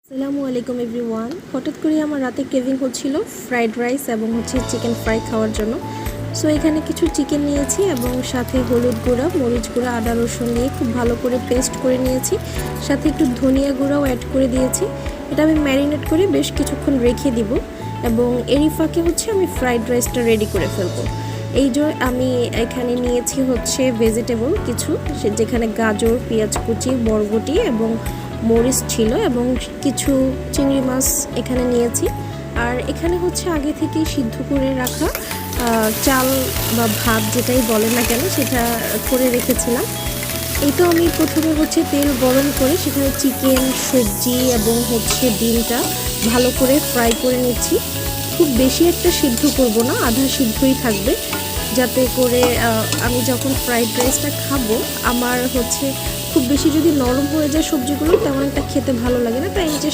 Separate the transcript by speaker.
Speaker 1: আসসালামু আলাইকুম এভরিওয়ান। হঠাৎ করে আমার রাতে ক্রেভিং হচ্ছিল ফ্রাইড রাইস এবং চিকেন ফ্রাই খাওয়ার জন্য। সো এখানে কিছু চিকেন নিয়েছি এবং সাথে হলুদ গুঁড়া, মরিচ গুঁড়া, আদা রসুন দিয়ে খুব ভালো করে পেস্ট করে নিয়েছি। সাথে একটু ধনিয়া গুঁড়াও অ্যাড করে দিয়েছি। এটা আমি ম্যারিনেট করে বেশ কিছুক্ষণ রেখে দিব এবং এরই ফাঁকে আমি ফ্রাইড রাইসটা রেডি করে ফেলবো। এই যে আমি এখানে নিয়েছি ভেজিটেবল কিছু, যেখানে গাজর, পেঁয়াজ কুচি, বরবটি এবং মরিচ ছিল এবং কিছু চিংড়ি মাছ এখানে নিয়েছি। আর এখানে আগে থেকে সিদ্ধ করে রাখা চাল বা ভাত যেটাই বলেন না কেন সেটা করে রেখেছিলাম। এই তো আমি প্রথমে তেল গরম করে সেখানে চিকেন, সবজি এবং ডিমটা ভালো করে ফ্রাই করে নিচ্ছি। খুব বেশি একটা সিদ্ধ করব না, আধা সিদ্ধই থাকবে, যাতে করে আমি যখন ফ্রাইড রাইসটা খাবো আমার খুব বেশি যদি নরম হয়ে যায় সবজিগুলো তেমন একটা খেতে ভালো লাগে না। তাই